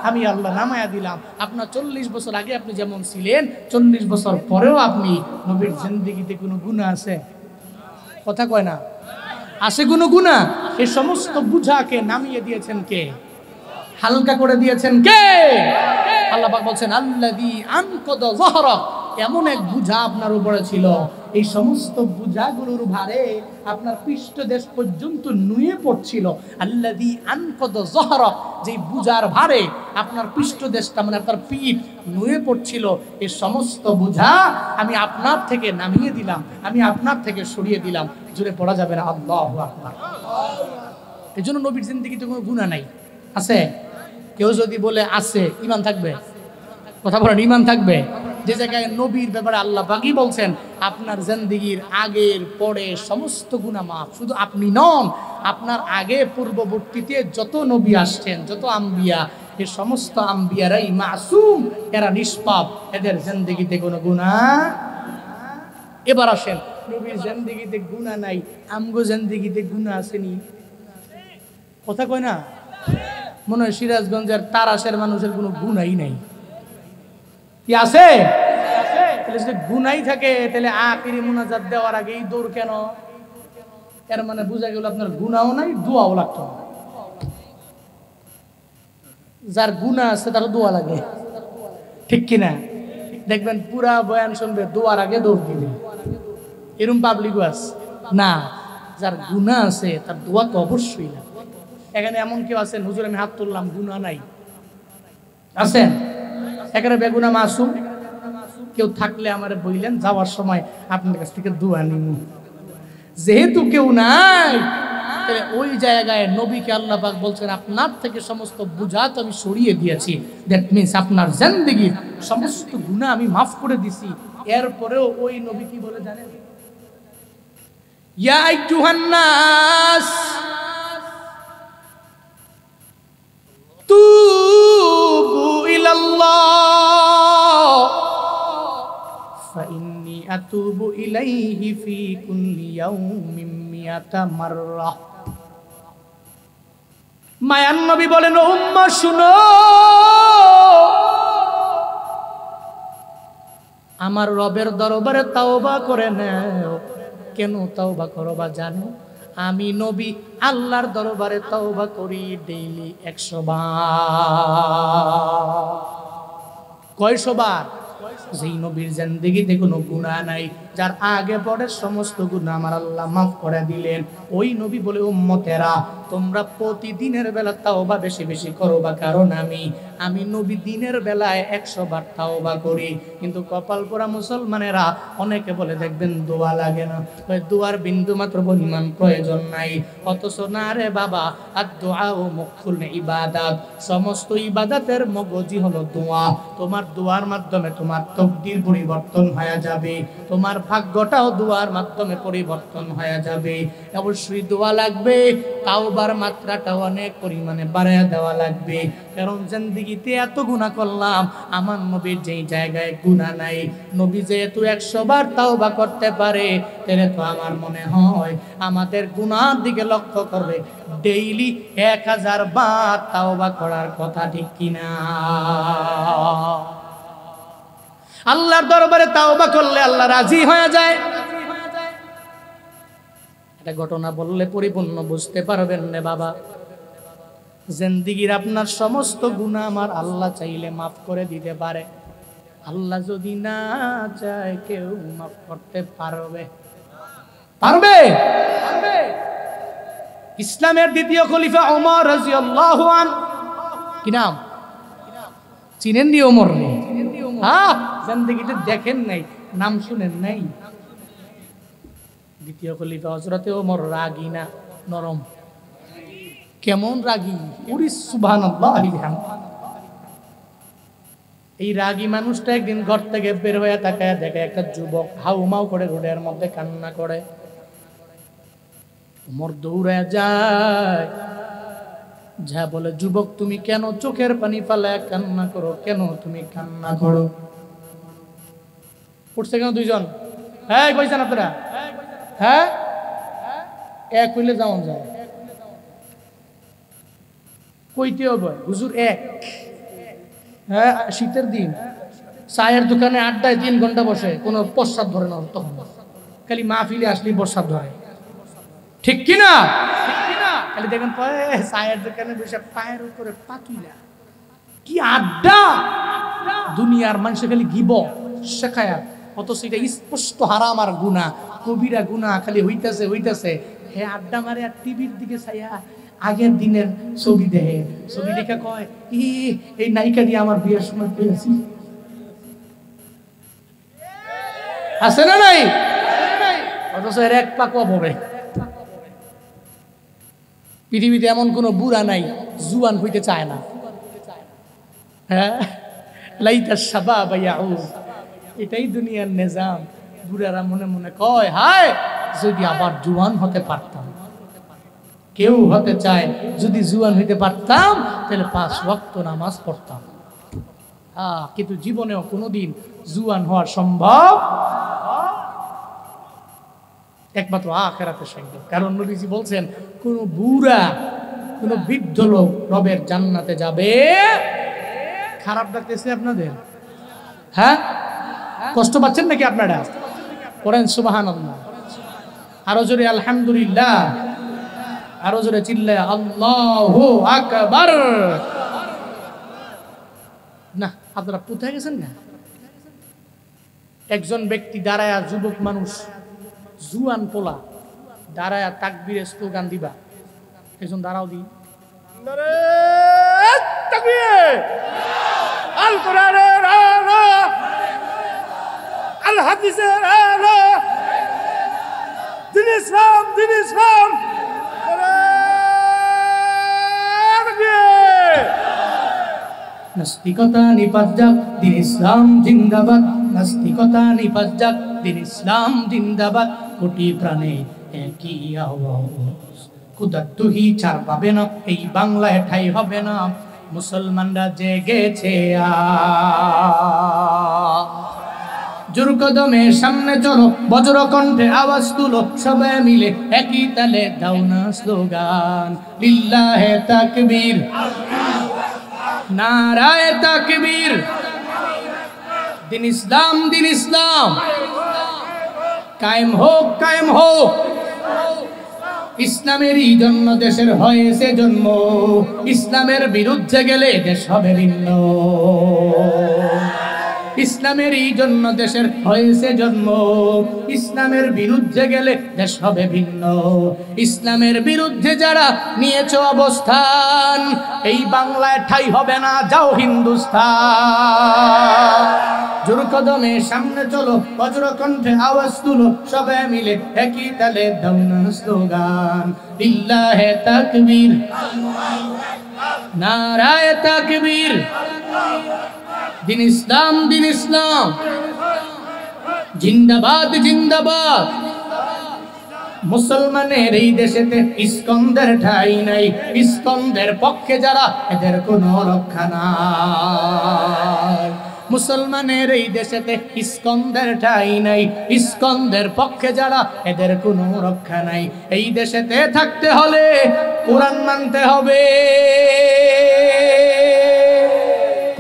আমি আল্লাহ নামায়া দিলাম। আপনার 40 বছর আগে আপনি যেমন ছিলেন, 40 বছর পরেও আপনি নবীর জিন্দেগিতে কোনো গুনাহ আছে? কথা কয় না, আছে কোনো গুনাহ? এই সমস্ত বুঝাকে নামিয়ে দিয়েছেন কে? হালকা করে দিয়েছেন কে? আল্লাহ পাক বলছেন আল্লাযী আনকাদা যাহরাক, এমন এক বুঝা আপনার উপরে ছিল, এই সমস্ত বুঝাগুলোর ভারে আপনার পৃষ্ঠদেশ পর্যন্ত নুয়ে পড়ছিল। আল্লাযী আনকাদা যাহরাক, যে বুঝার ভারে আপনার পৃষ্ঠদেশটা মানে আপনার পিঠ নুয়ে পড়ছিল, এই সমস্ত বুঝা আমি আপনার থেকে নামিয়ে দিলাম, আমি আপনার থেকে সরিয়ে দিলাম। জোরে পড়া যাবে না আল্লাহু আকবার। এজন্য নবীর জিন্দেগিতে কোনো গুনাহ নাই। আছে? কেউ যদি বলে আছে, ঈমান থাকবে? কথা বলেন, ঈমান থাকবে? যে জায়গায় নবীর ব্যাপারে আল্লাহ পাকই বলছেন আপনার জিন্দেগির আগের পরে সমস্ত গুনাহ মাফ। শুধু আপনি নন, আপনার আগে পূর্ববর্তীতে যত নবী আসছেন, যত আম্বিয়া, এই সমস্ত আম্বিয়ারাই মাসুম, এরা নিষ্পাপ, এদের জিন্দেগিতে কোনো গুনাহ। এবার আসেন, নবীর জিন্দেগিতে গুনাহ নাই, আমগো জিন্দেগিতে গুনাহ আসেনি? কথা কয় না? মনে হয় সিরাজগঞ্জের তারাশের মানুষের কোনো গুনাহই নাই। কি আছে? তাহলে যদি গুনাই থাকে তাহলে আখিরি মুনাজাত দেওয়ার আগেই দৌড় কেন? এর মানে বোঝা গেল আপনার গুনাহও নাই, দোয়াও লাগতো না। যার গুনাহ আছে তার দোয়া লাগে, ঠিক কিনা? দেখবেন পুরা বয়ান শুনবে, দোয়ার আগে দৌড় দিবে, এরকম পাবলিকও আছে না? যার গুনাহ আছে তার দোয়া তো অবশ্যই না। এখানে এমন কেউ আছেন হুজুর আমি হাত তুললাম গুনাহ নাই? আছেন? এখানে বেগুনা মাসুম কেউ থাকলে আমারে বললেন, যাওয়ার সময় আপনার কাছ থেকে দোয়া নিব। যেহেতু কেউ নাই, তাহলে ওই জায়গায় নবীকে আল্লাহ পাক বলছেন আপনার থেকে সমস্ত বুঝা তো আমি সরিয়ে দিয়েছি। দ্যাট মিন্স আপনার জিন্দেগীর সমস্ত গুনাহ আমি মাফ করে দিছি। এরপরেও ওই নবী কি বলে জানেন? ইয়া আইয়ুহান নাস তুবু ইলাল্লাহ ফাইন্নী আতুবু ইলাইহি ফি কুল্লি ইয়াউমিন মিয়াতা মাররা। মায়ান নবী বলেন, ও উম্মাহ শুনো, আমার রবের দরবারে তাওবা করে নাও। কেন তাওবা করবা জানো? আমি নবী আল্লাহর দরবারে তাওবা করি ডেইলি 100 বার। কয়শো বার? যেই নবীর জিন্দেগিতে কোনো গুনাহ নাই, যার আগে পরে সমস্ত গুনাহ আমার আল্লাহ মাফ করে দিলেন, ওই নবী বলে উম্মতেরা তোমরা প্রতিদিনের বেলা তাওবা বেশি বেশি করবা, কারণ আমি নবী দিনের বেলায় 100 বার তাওবা করি। কিন্তু কপাল পোড়া মুসলমানেরা অনেকে বলে দেখবেন দোয়া লাগে না, ওই দোয়ার বিন্দু মাত্র পরিমাণ প্রয়োজন নাই। অথচ না রে বাবা, আদ-দুআউ মুখুল ইবাদাত, সমস্ত ইবাদতের মগজই হলো দোয়া। তোমার দোয়ার মাধ্যমে তোমার তকদির পরিবর্তন হয়ে যাবে, তোমার ভাগ্যটাও দোয়ার মাধ্যমে পরিবর্তন হয়ে যাবে। অবশ্যই দোয়া লাগবে, তাওবার মাত্রাটা অনেক পরিমাণে বাড়ায় দেওয়া লাগবে। কারণ জিন্দেগিতে এত গুনাহ করলাম, আমার নবীর যেই জায়গায় গুনাহ নাই, নবী যেহেতু 100 বার তাওবা করতে পারে, তাহলে তো আমার মনে হয় আমাদের গুনার দিকে লক্ষ্য করবে ডেইলি 1000 বার তাওবা করার কথা, ঠিক কিনা? আল্লাহর দরবারে তাওবা করলে আল্লাহ রাজি হয়ে যায়। এটা ঘটনা বললে পরিপূর্ণ বুঝতে পারবেন না বাবা। জিন্দেগীর আপনার সমস্ত গুনাহ আমার আল্লাহ চাইলে মাফ করে দিতে পারে, আল্লাহ যদি না চায় কেউ মাফ করতে পারবে? পারবে? ইসলামের দ্বিতীয় খলিফা ওমর রাদিয়াল্লাহু আনহু, কি নাম চিনেন নি? ওমর রে, হ্যাঁ, জিন্দেগিতে দেখেন নাই, নাম শুনেন নাই? দ্বিতীয় খলিফা হযরতে ওমর রাগী না নরম? কেমন রাগী! উরি সুবহানাল্লাহ। এই রাগী মানুষটা একদিন ঘর থেকে বের হয়ে তাকায় দেখে একটা যুবক হাউমাউ করে রোডের মধ্যে কান্না করে। ওমর দৌড়ে যায়, যা বলে, যুবক তুমি কেন চোখের পানি ফালায় কান্না করো? কেন তুমি কান্না করো? উঠছে কেন দুইজন? হ্যাঁ কইছেন আপনারা? হ্যাঁ, এক হইলে যাওন যায়, কইতে হবে হুজুর এক। হ্যাঁ, শীতের দিন চায়ের দোকানে আড্ডায় 3 ঘন্টা বসে, কোনো প্রস্রাব ধরে না, তখন খালি মাহফিলে আসলেই প্রস্রাব ধরে, ঠিক কিনা? খালি দেখেন চায়ের দোকানে বসে পায়ের উপরে পাতুইলা, কি আড্ডা! দুনিয়ার মানুষ খালি গিবত শেখায়, অথচ এটা স্পষ্ট হারাম আর গুনাহ, কবিরা গুনাহ, খালি হইতাছে। হে আড্ডা মারে আর টিভির দিকে চাইয়া আগের দিনের ছবি দেখে, ছবি দেখে কয়, এই নায়িকা দিয়ে আমার বিয়ের সময় পেয়েছি। আছে না নাই? অথচ এর এক পাকও হবে। পৃথিবীতে এমন কোনো বুড়া নাই জুয়ান হইতে চায় না। হ্যাঁ, লাইতা শাবাব ইয়াউজ, এটাই দুনিয়ার নিজাম। বুড়ারা মনে মনে কয়, হায় যদি আবার জুয়ান হতে পারতাম। কেউ হতে চায় যদি জুয়ান হইতে পারতাম তাহলে 5 ওয়াক্ত নামাজ পড়তাম। কিন্তু জীবনেও কোনোদিন জুয়ান হওয়া সম্ভব একমাত্র আখিরাতে সম্ভব। কারণ নবীজি বলছেন, কোন বুড়া, কোন বৃদ্ধ লোক রবের জান্নাতে যাবে। খারাপ লাগতেছে আপনাদের? হ্যাঁ, কষ্ট পাচ্ছেন নাকি আপনারা? পড়েন সুবহানাল্লাহ, আরো জোরে আলহামদুলিল্লাহ, আরো জোরে চিল্লায় আল্লাহু আকবার। না, আপনারা কোথায় গেছেন না? একজন ব্যক্তি দাঁড়ায়া, যুবক মানুষ, জুয়ান পোলা দাঁড়ায়া তাকবীরের স্লোগান দিবা। একজন দাঁড়াও দি, আল কোরআনের আলো, আল হাদিসের আলো, দিন ইসলাম, দিন ইসলাম। নাস্তিকতা নিপাত যাক, দিন ইসলাম জিন্দাবাদ। নাস্তিকতা নিপাত যাক, দিন ইসলাম জিন্দাবাদ। কোটি প্রাণে একই আওয়াজ, খুদা তুহি ছাড় পাবে না, এই বাংলায় ঠাই হবে না। মুসলমানরা জেগেছে জোর কদমে সামনে চলো, বজ্র কণ্ঠে আওয়াজ তুলো, সবাই মিলে একই তালে দাও না স্লোগান, লিল্লাহে তাকবীর, নারায়ে তাকবীর। দিন ইসলাম, দিন ইসলাম কায়েম হোক, কায়েম হোক। ইসলামেরই জন্য দেশের হয়েছে জন্ম, ইসলামের বিরুদ্ধে গেলে দেশ হবে ভিন্ন। ইসলামেরই জন্য দেশের হয়েছে জন্ম, ইসলামের বিরুদ্ধে গেলে দেশ হবে ভিন্ন। ইসলামের বিরুদ্ধে যারা নিয়েছ অবস্থান, এই বাংলায় ঠাই হবে না, যাও হিন্দুস্তান। জোর কদমে সামনে চলো, বজ্র কণ্ঠে আওয়াজ তুলো, সবাই মিলে একই তালে দাও না স্লোগান, লিল্লাহে তাকবীর, নারায়ে তাকবীর। দিন ইসলাম, দিন ইসলাম জিন্দাবাদ, জিন্দাবাদ। মুসলমানের এই দেশেতে ইস্কন্দের ঠাই নাই, ইস্কন্দের পক্ষে যারা এদের কোনো রক্ষা নাই। মুসলমানের এই দেশেতে ইস্কন্দের ঠাই নাই, ইস্কন্দের পক্ষে যারা এদের কোনো রক্ষা নাই। এই দেশেতে থাকতে হলে কোরআন মানতে হবে,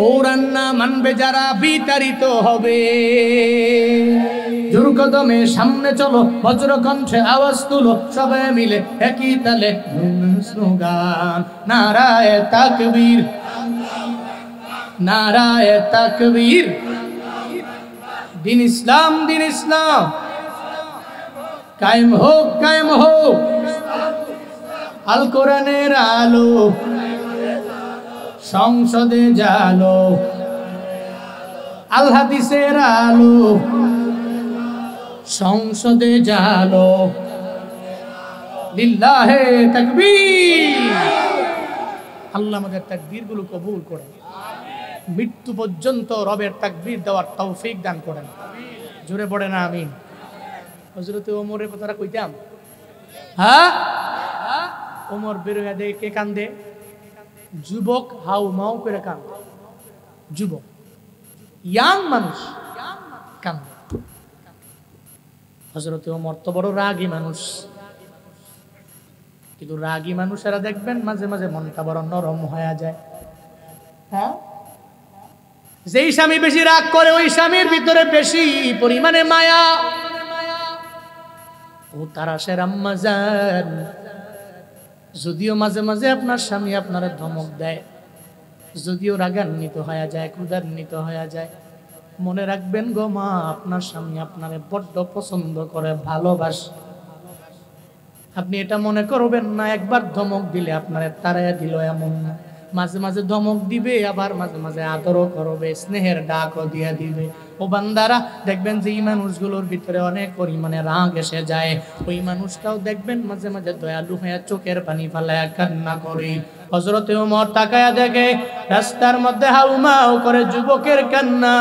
কোরআন না মানবে যারা বিতাড়িত হবে। জোর কদমে সামনে চলো, বজ্র কণ্ঠে আওয়াজ তুলো, সবাই মিলে একই তালে স্লোগান, নারায়ে তাকবীর, নারায়ে তাকবীর। দিন ইসলাম, দিন ইসলাম কায়েম হোক, কায়েম হোক। আল কোরআনের আলো সংসদে জালো, আল হাদিসের আলো সংসদে জালো। লিল্লাহে তাকবীর। আল্লাহ আমাদের তাকবীর গুলো কবুল করেন, মৃত্যু পর্যন্ত রবের তাকবীর দেওয়ার তৌফিক দান করেন। জোরে পড়ে না আমিন। হযরত ওমরের কথাটা কইতাম, হ্যাঁ ওমর বেরোয়া দেয়, কে কান্দে? যুবক হাউ মাউ করে কান্দে, যুবক ইয়াং মানুষ কান্দে। হযরত ওমর তো বড় রাগী মানুষ, কিন্তু রাগী মানুষেরা দেখবেন মাঝে মাঝে মনটা বড় নরম হয়ে যায়। হ্যাঁ, যেই স্বামী বেশি রাগ করে ওই স্বামীর ভিতরে বেশি পরিমাণে মায়া। ও তারা সের আম্মা জান, যদিও মাঝে মাঝে আপনার স্বামী আপনারা ধমক দেয়, যদিও রাগান্বিত হয়ে যায়, ক্রোধান্বিত হয়ে যায়, মনে রাখবেন গো মা, আপনার স্বামী আপনারে বড্ড পছন্দ করে, ভালোবাসে। আপনি এটা মনে করবেন না একবার ধমক দিলে আপনারে তাড়াইয়া দিল, এমন না। মাঝে মাঝে ধমক দিবে, আবার মাঝে মাঝে আদরও করবে, স্নেহের ডাকও দিয়ে দিবে। ও বান্দারা দেখবেন যে এই মানুষগুলোর ভিতরে অনেক পরিমাণে রাগ এসে যায়, ওই মানুষটাও দেখবেন মাঝে মাঝে দয়ালু হয়ে চোখের পানি ফেলায় কান্না করে। হযরতে ওমর তাকায়া দেখে রাস্তার মধ্যে হাউমাউ করে যুবকের কান্না,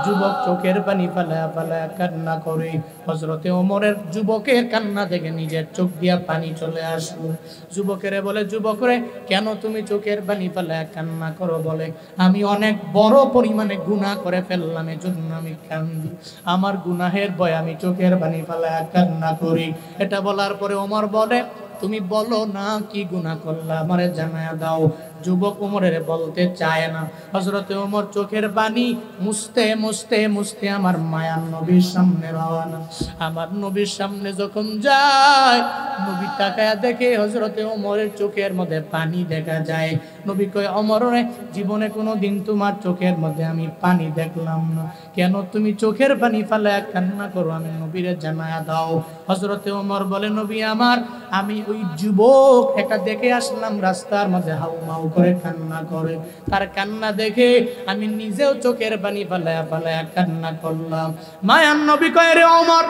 যুবক চোখের পানি ফেলায়া ফেলায়া কান্না করে। হযরতে ওমরের যুবকের কান্না দেখে নিজের চোখ দিয়া পানি চলে আসলো। যুবকেরে বলে, যুবক রে, কেন তুমি চোখের পানি ফেলায়া কান্না করো? বলে, আমি অনেক বড় পরিমাণে গুনাহ করে ফেললাম, এজন্য আমি কান্দি, আমার গুনাহের ভয়ে আমি চোখের পানি ফেলায়া কান্না করি। এটা বলার পরে ওমর বলে, তুমি বলো না কি গুনাহ করলা, আমারে জানায়া দাও। যুবক ওমরের বলতে চায় না। হযরতে ওমর চোখের পানি মুছতে মুছতে মুছতে আমার মায়ার নবীর সামনে রওনা। আমার নবীর সামনে যখন যায়, নবী তাকায়া দেখে হযরতে ওমরের চোখের মধ্যে পানি দেখা যায়। নবী কয়, ওমর রে, জীবনে কোনোদিন তোমার চোখের মধ্যে আমি পানি দেখলাম না, কেন তুমি চোখের পানি ফেলায়া কান্না করো, আমি নবীরে জানায়া দাও। হযরতে ওমর বলে, নবী আমার, আমি ওই যুবক এটা দেখে আসলাম রাস্তার মধ্যে হাউমাউ করে কান্না করে, তার কান্না দেখে আমি নিজেও চোখের পানি ফেলায়া ফেলায়া কান্না করলাম। মায়ার নবী কয়, রে ওমর,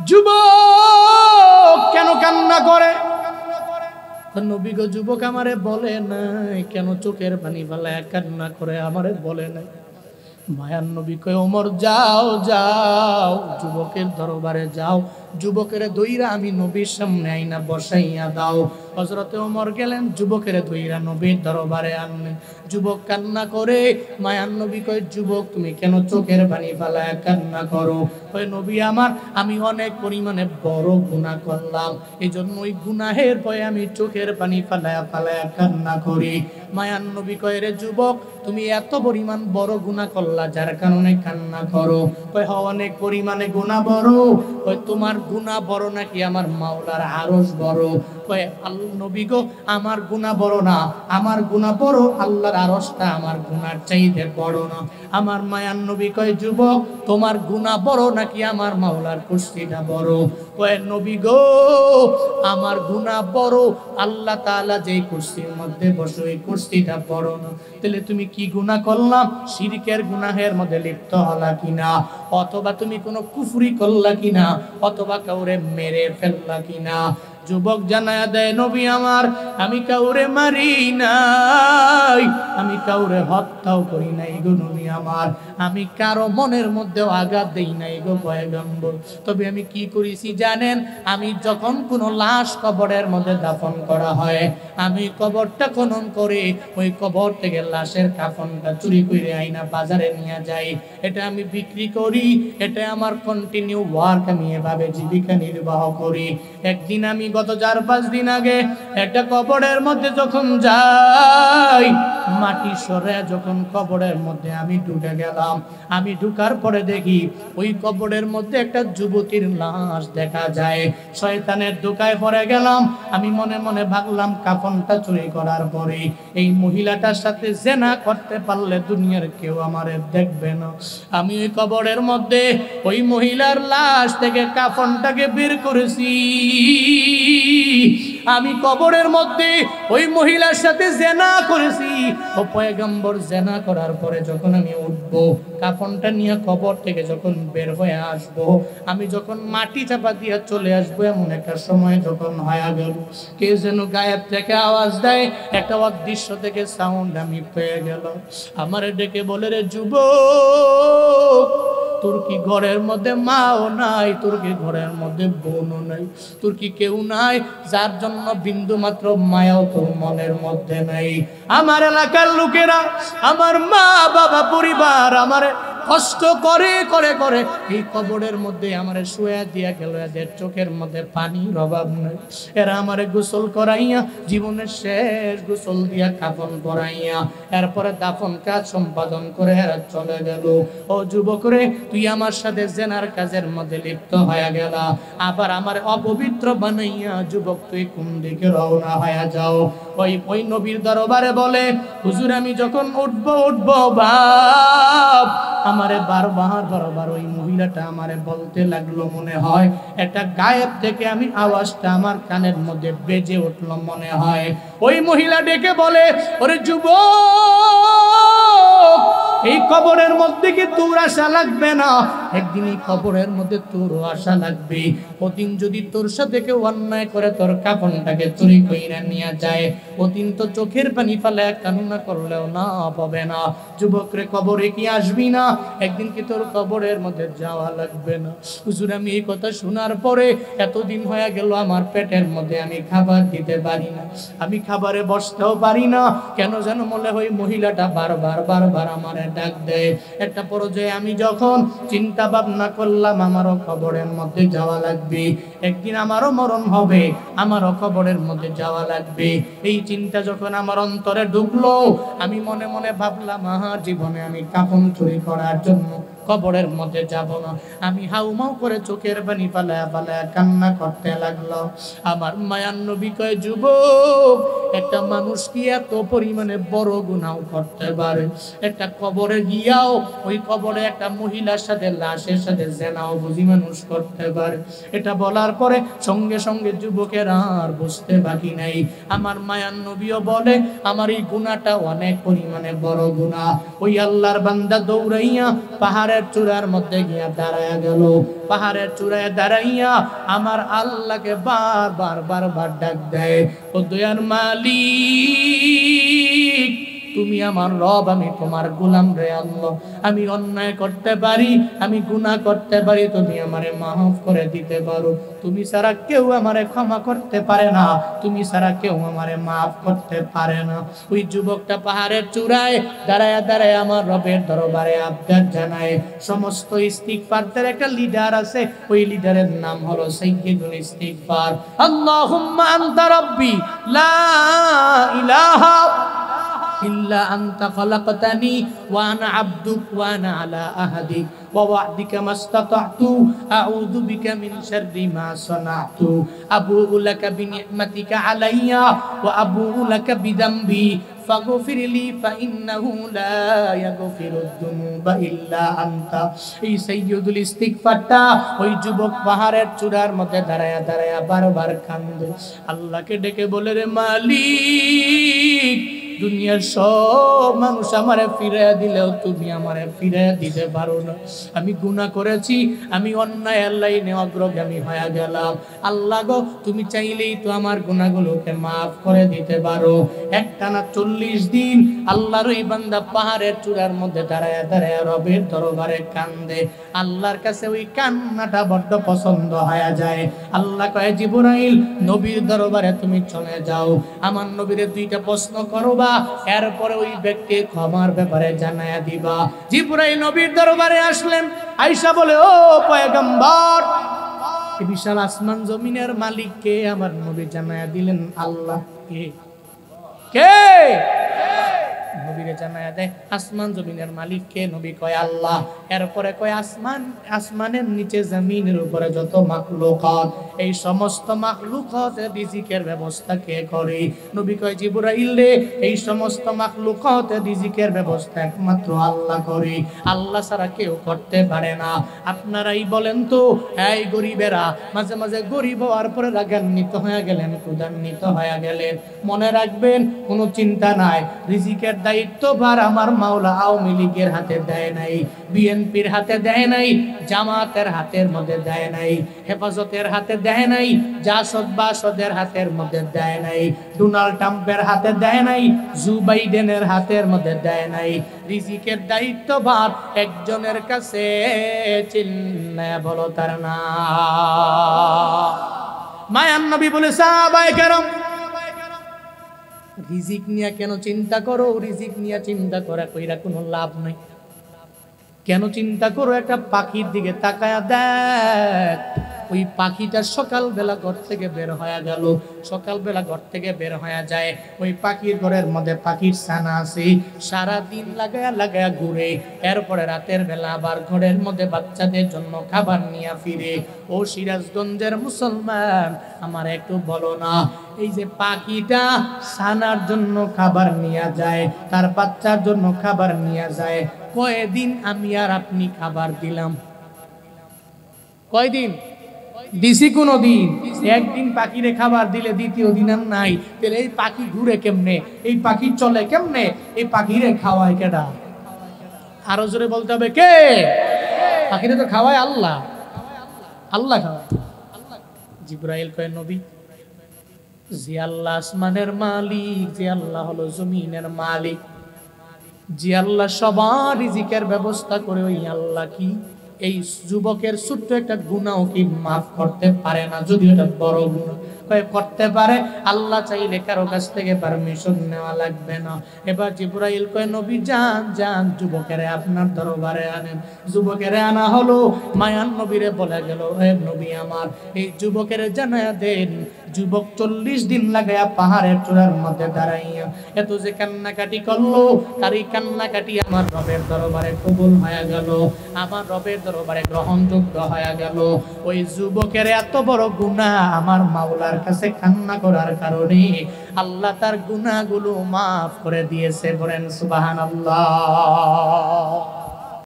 যুবক কেন কান্না করে? নবী গো, যুবক আমারে বলে নাই কেন চোখের পানি ফেলায়া কান্না করে, আমারে বলে নাই। মায়ার নবী কয়, ওমর যাও যাও, যুবকের দরবারে যাও, যুবকের দইরা আমি নবীর সামনে আইনা বসাইয়া দাও। হযরতে ওমর গেলেন, যুবকের দইরা নবীর দরবারে আনলেন। যুবক কান্না করে। মায়ার নবী কয়, যুবক তুমি কেন চোখের পানি ফেলায়া কান্না করো? কয়, নবী আমার, আমি অনেক পরিমাণে বড় গুনাহ করলাম, এজন্য ওই গুনাহের ভয়ে আমি চোখের পানি ফেলায়া ফেলায়া কান্না করি। মায়ার নবী কয়, রে যুবক, তুমি এত পরিমাণ বড় গুনাহ করলা যার কারণে কান্না করো? কয়, অনেক পরিমাণে গুনাহ বড়। কয়, তোমার গুনাহ বড় নাকি আমার মাওলার আরশ বড়? কয়, আল্লাহ নবী গো, আমার গুনাহ বড় না, আমার গুনাহ বড়, আল্লাহর আরশটা আমার গুনার চাইতে বড় না। আমার মায়ার নবী কয়, যুবক তোমার গুনাহ বড় নাকি আমার মাওলার কুরসিটা বড়? কয়, নবী গো, আমার গুনাহ বড়, আল্লাহ তাআলা যেই কুরসির মধ্যে বসে ওই কুরসিটা বড় না। তাহলে তুমি কি গুনাহ করলাম? শিরকের গুনাহের মধ্যে লিপ্ত হলা কিনা, অথবা তুমি কোনো কুফরি করলা কিনা, অথবা কাউরে মেরে ফেললা কিনা? যুবক জানায়া দেয়, নবী আমার, আমি কাউরে মারি নাই, আমি কাউরে হত্যাও করি নাই গো নবী আমার, আমি কারো মনের মধ্যে আঘাত দেই নাই গো পয়গম্বর। তবে আমি কি করেছি জানেন? আমি যখন কোনো লাশ কবরের মধ্যে দাফন করা হয়, আমি কবরটা খনন করে ওই কবর থেকে লাশের কাফনটা চুরি করে আইনা বাজারে নিয়ে যাই, এটা আমি বিক্রি করি, এটা আমার কন্টিনিউ ওয়ার্ক, আমি এভাবে জীবিকা নির্বাহ করি। একদিন আমি গত 4-5 দিন আগে একটা কবরের মধ্যে যখন যাই, মাটি সরে যখন কবরের মধ্যে আমি ঢুকে গেলাম, আমি ঢুকার পরে দেখি ওই কবরের মধ্যে একটা যুবতীর লাশ দেখা যায়। শয়তানের ধোঁকায় পড়ে গেলাম। আমি মনে মনে ভাবলাম কাফনটা চুরি করার পরে এই মহিলাটার সাথে জেনা করতে পারলে দুনিয়ার কেউ আমারে দেখবে না। আমি ওই কবরের মধ্যে ওই মহিলার লাশ থেকে কাফনটাকে বের করেছি। আমি কবরের মধ্যে ওই মহিলার সাথে জেনা করেছি। ও পয়গম্বর, জেনা করার পরে যখন আমি উঠব, কাফনটা নিয়ে কবর থেকে যখন বের হয়ে আসব, আমি যখন মাটি চাপা দিয়ে চলে আসবো, এমন একটা সময় যখন হয়ে গেল, কে যেন গায়েব থেকে আওয়াজ দেয়, একটা অদৃশ্য থেকে সাউন্ড আমি পেয়ে গেল। আমার ডেকে বলে, রে যুবক, তোর কি ঘরের মধ্যে মাও নাই? তোর কি ঘরের মধ্যে বোনও নাই? তোর কি কেউ নাই যার জন্য বিন্দু মাত্র মায়াও তোর মনের মধ্যে নাই? আমার এলাকার লোকেরা, আমার মা বাবা পরিবার আমার কষ্ট করে করে করে এই কবরের মধ্যে আমারে শুয়ে দিয়া গেল। এদের চোখের মধ্যে পানির অভাব নাই। এরা আমারে গোসল করাইয়া, জীবনের শেষ গোসল দিয়া কাফন পরাইয়া এরপরে দাফন কাজ সম্পাদন করে এরা চলে গেল। ও যুবক রে, তুই আমার সাথে জেনার কাজের মধ্যে লিপ্ত হয়ে গেলা, আবার আমার অপবিত্র বানাইয়া যুবক তুই কোন দিকে রওনা হয়ে যাও? ওই নবীর দরবারে বলে, হুজুর আমি যখন উঠবো বাপ, আমারে বারবার ওই মহিলাটা আমারে বলতে লাগলো, মনে হয় একটা গায়েব থেকে আমি আওয়াজটা আমার কানের মধ্যে বেজে উঠলো মনে হয়। ওই মহিলা ডেকে বলে, ওরে যুবক, এই কবরের মধ্যে কি তোর আশা লাগবে না? একদিন এই কবরের মধ্যে তোরও আশা লাগবে। ওদিন যদি তোর সাথে কেউ অন্যায় করে তোর কাফনটাকে চুরি কইরা নিয়ে যায়, ওদিন তো চোখের পানি ফেলে কান্না করলেও না পাবে না। যুবক রে, কবরে কি আসবি না? একদিন কি তোর কবরের মধ্যে যাওয়া লাগবে না? হুজুর আমি এই কথা শোনার পরে এতদিন হয়ে গেল আমার পেটের মধ্যে আমি খাবার দিতে পারি না, আমি খাবারে বসতেও পারি না। কেন যেন মনে হয় মহিলাটা বারবার আমারে ডাক দেয়। একটা পর্যায়ে আমি যখন চিন্তা ভাবনা করলাম আমারও কবরের মধ্যে যাওয়া লাগবে, একদিন আমারও মরণ হবে, আমারও কবরের মধ্যে যাওয়া লাগবে। এই চিন্তা যখন আমার অন্তরে ঢুকলো, আমি মনে মনে ভাবলাম জীবনে আমি কাফন চুরি করার জন্য কবরের মধ্যে যাব না। আমি হাউমাউ করে চোখের পানি পালায়া পালায়া কান্না করতে লাগলো। আমার মায়ার নবী কয়, যুবক, একটা মানুষ কি এত পরিমাণে বড় গুনাহ করতে পারে? একটা কবরে গিয়াও ওই কবরে একটা মহিলার সাথে, লাশের সাথে জেনাও বুঝি মানুষ করতে পারে? এটা বলার পরে সঙ্গে সঙ্গে যুবকের আর বুঝতে বাকি নাই। আমার মায়ার নবীও বলে, আমার এই গুনাহটা অনেক পরিমাণে বড় গুনাহ। ওই আল্লাহর বান্দা দৌড়াইয়া পাহাড়ের চূড়ার মধ্যে গিয়া দাঁড়ায়া গেল। পাহাড়ের চূড়ায় দাঁড়াইয়া আমার আল্লাহকে বারবার ডাক দেয়, ও দয়ার মালিক, তুমি আমার রব, আমি তোমার গোলাম রে আল্লাহ। আমি অন্যায় করতে পারি, আমি গুনাহ করতে পারি, তুমি আমারে মাফ করে দিতে পারো। তুমি ছাড়া কেউ আমারে ক্ষমা করতে পারে না, তুমি ছাড়া কেউ আমারে মাফ করতে পারে না। ওই যুবকটা পাহাড়ের চূড়ায় দাঁড়ায় আমার রবের দরবারে আবদার জানায়। সমস্ত ইস্তিগফারের একটা লিডার আছে, ওই লিডারের নাম হলো সাইয়্যিদুল ইস্তিগফার। আল্লাহুম্মা আনতা রাব্বি লা ইলাহা ইল্লা আনতা খালাকতানি ওয়া আনা আবদুক ওয়া আনা আলা আহাদিক ওয়া ওয়া'দিকা মাসতাতা'তু আউযু বিকা মিন শাররি মা সানা'তু আবু'ু লাকা বিনি'মাতিকা আলাইয়া ওয়া আবু'ু লাকা বিযামবি ফাগফিরলি ফাইন্নাহু লা ইয়াগফিরুদ যুনুবা ইল্লা আনতা। এই সাইয়্যিদুল ইস্তিগফারটা ওই যুবক পাহাড়ের চূড়ার মধ্যে দাঁড়ায়া বারবার কান্দে, আল্লাহকে ডেকে বলে, রে মালিক, দুনিয়ার সব মানুষ আমারে ফিরাইয়া দিলেও তুমি আমারে ফিরাইয়া দিতে পারো না। আমি গুনাহ করেছি, আমি অন্যায়ের লাইনে অগ্রগামী হয়ে গেলাম। আল্লাহ গো, তুমি চাইলেই তো আমার গুনাহগুলোকে মাফ করে দিতে পারো। একটানা 40 দিন আল্লাহর ওই বান্দা পাহাড়ের চূড়ার মধ্যে দাঁড়ায়া রবের দরবারে কান্দে। আল্লাহর কাছে ওই কান্নাটা বড্ড পছন্দ হয়ে যায়। আল্লাহ কয়, জিবরাইল, নবীর দরবারে তুমি চলে যাও, আমার নবীরে 2টা প্রশ্ন করবা, এরপরে ওই ব্যক্তির ক্ষমার ব্যাপারে জানায়া দিবা। জিবরাইল নবীর দরবারে আসলেন, আয়েশা বলে, ও পয়গম্বর, এই বিশাল আসমান জমিনের মালিক কে? আমার নবী জানায়া দিলেন আল্লাহ। কে কে? নবীরে জানায়া দেয় আসমান জমিনের মালিক কে? নবী কয় আল্লাহ। এরপরে কয় আসমানের নিচে জমিনের উপরে যত মাখলুকাত, এই সমস্ত মাখলুকাতের রিজিকের ব্যবস্থা কে করে? নবী কয় জিবরাইল রে, এই সমস্ত মাখলুকাতের রিজিকের ব্যবস্থা একমাত্র আল্লাহ করে, আল্লাহ ছাড়া কেউ করতে পারে না। আপনারাই বলেন তো, এই গরিবেরা মাঝে মাঝে গরিব হওয়ার পরে রাগান্বিত হয়ে গেলেন, ক্ষুধান্বিত হয়ে গেলেন, মনে রাখবেন কোনো চিন্তা নাই, রিজিকের দায়িত্বভার আমার মাওলা আওয়ামী লীগের হাতে দেয় নাই, বিএনপির হাতে দেয় নাই, জামাতের হাতের মধ্যে দেয় নাই, হেফাজতের হাতে দেয় নাই, জাসদ বাসদের হাতের মধ্যে দেয় নাই, ডোনাল্ড ট্রাম্পের হাতে দেয় নাই, জো বাইডেনের হাতের মধ্যে দেয় নাই। রিজিকের দায়িত্বভার একজনের কাছে, চিল্লায়া বলো তার নাম। মায়ান নবী বলে সাহাবায়ে কেরাম, রিজিক নিয়ে কেন চিন্তা করো? রিজিক নিয়ে চিন্তা করা কইরা কোনো লাভ নাই। কেন চিন্তা করো? একটা পাখির দিকে তাকায়া দেখ, ওই পাখিটা সকালবেলা ঘর থেকে বের হয়ে গেল, সকালবেলা ঘর থেকে বের হয়ে যায়, ওই পাখির ঘরের মধ্যে পাখির ছানা আছে, সারাদিন লাগায়া লাগায়া ঘুরে, এরপরে রাতের বেলা আবার ঘরের মধ্যে বাচ্চাদের জন্য খাবার নিয়ে ফিরে। ও সিরাজগঞ্জের মুসলমান, আমার একটু বলো না, এই যে পাখিটা ছানার জন্য খাবার নিয়ে যায়, তার বাচ্চার জন্য খাবার নিয়ে যায়, কয়দিন আমি আর আপনি খাবার দিলাম? কয়দিন দিছি? কোনো দিন? একদিন পাখিরে খাবার দিলে দ্বিতীয় দিন আর নাই। তাহলে এই পাখি ঘুরে কেমনে? এই পাখি চলে কেমনে? এই পাখিরে খাওয়ায় কেডা? আরো জোরে বলতে হবে, কে? পাখিরে তো খাওয়ায় আল্লাহ, আল্লাহ খাওয়ায়। জিবরাইল কয় নবী, যে আল্লাহ আসমানের মালিক, যে আল্লাহ হলো জমিনের মালিক, যে আল্লাহ সবার রিজিকের ব্যবস্থা করে, ওই আল্লাহ কি এই যুবকের ছোট্ট একটা গুনাহও কি মাফ করতে পারে না? যদি এটা বড় গুনাহ করতে পারে, আল্লাহ চাইলে কারো কাছ থেকে পারমিশন নেওয়া লাগবে না। এবার জিবরাইল কয় নবী যান যান, যুবকেরে আপনার দরবারে আনেন। যুবকেরে আনা হলো, মায়ান নবীরে বলে গেল, হে নবী আমার, এই যুবকেরে জানায়া দেন, যুবক 40 দিন লাগায়া পাহাড়ের চূড়ার মধ্যে দাঁড়াইয়া এত যে কান্নাকাটি করলো, তার এই কান্নাকাটি আমার রবের দরবারে কবুল হয়ে গেল, আমার রবের দরবারে গ্রহণযোগ্য হয়ে গেল। ওই যুবকের এত বড় গুনাহ আমার মাওলার কাছে কান্না করার কারণে আল্লাহ তার গুনাহগুলো মাফ করে দিয়েছে। বলেন সুবহানাল্লাহ।